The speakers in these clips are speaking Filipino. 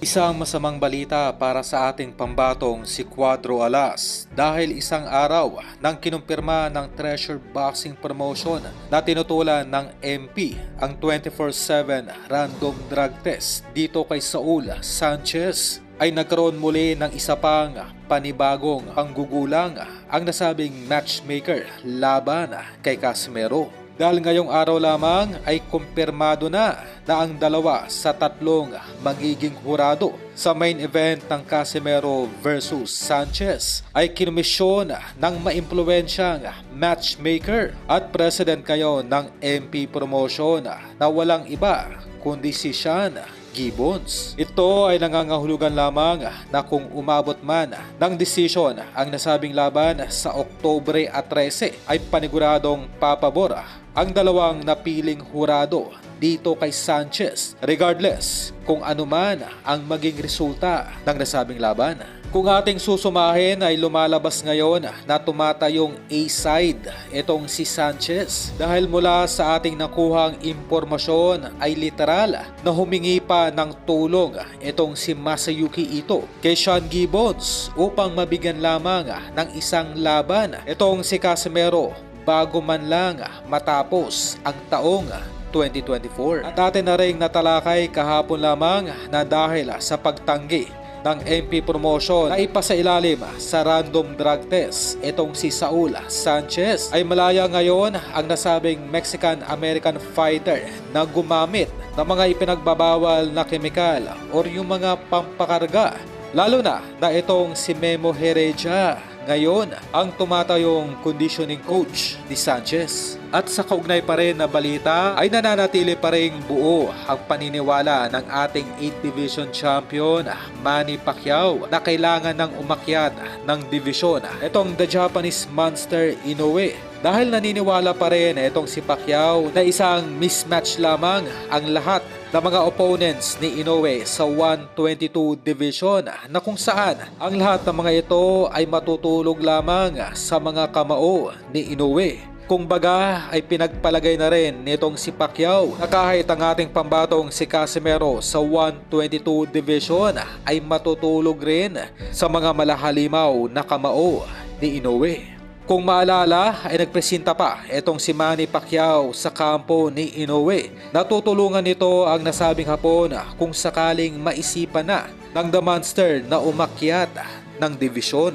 Isang masamang balita para sa ating pambatong si Cuadro Alas dahil isang araw nang kinumpirma ng Treasure Boxing Promotion na tinutulan ng MP ang 24/7 random drug test dito kay Saul Sanchez ay nagkaroon muli ng isa pang panibagong panggugulang ang nasabing matchmaker laban kay Casimero. Dahil ngayong araw lamang ay kumpirmado na ang dalawa sa tatlong magiging hurado sa main event ng Casimero versus Sanchez ay kinomisyon ng maimpluwensyang matchmaker at president kayo ng MP Promotion na walang iba kundi si Sean Gibbons. Ito ay nangangahulugan lamang na kung umabot man ng desisyon ang nasabing laban sa Oktubre 13 ay paniguradong papabor ang dalawang napiling hurado dito kay Sanchez regardless kung anuman ang maging resulta ng nasabing laban. Kung ating susumahin ay lumalabas ngayon na tumatayong A-side itong si Sanchez dahil mula sa ating nakuhang impormasyon ay literal na humingi pa ng tulong itong si Masayuki Ito kay Sean Gibbons upang mabigyan lamang ng isang laban itong si Casimero bago man lang matapos ang taong 2024. At atin na rin natalakay kahapon lamang na dahil sa pagtanggi ng MP Promotion na ipasailalim sa random drug test itong si Saul Sanchez ay malaya ngayon ang nasabing Mexican-American fighter na gumamit ng mga ipinagbabawal na kemikal o yung mga pampakarga lalo na itong si Memo Heredia ngayon ang tumatayong conditioning coach ni Sanchez. At sa kaugnay pa rin na balita ay nananatili pa rin buo ang paniniwala ng ating 8th Division Champion Manny Pacquiao na kailangan ng umakyat ng division itong the Japanese Monster Inoue. Dahil naniniwala pa rin itong si Pacquiao na isang mismatch lamang ang lahat ng mga opponents ni Inoue sa 122 Division na kung saan ang lahat ng mga ito ay matutulog lamang sa mga kamao ni Inoue. Kung baga ay pinagpalagay na rin nitong si Pacquiao na kahit ang ating pambatong si Casimero sa 122 Division ay matutulog rin sa mga malahalimaw na kamao ni Inoue. Kung maalala ay nagpresenta pa itong si Manny Pacquiao sa kampo ni Inoue. Natutulungan nito ang nasabing hapon kung sakaling maisipan na ng The Monster na umakyat ng division.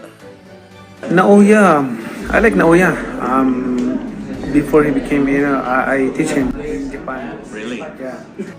Naoya, I like Naoya. Before he became, I teach him in Japan. Really? Yeah.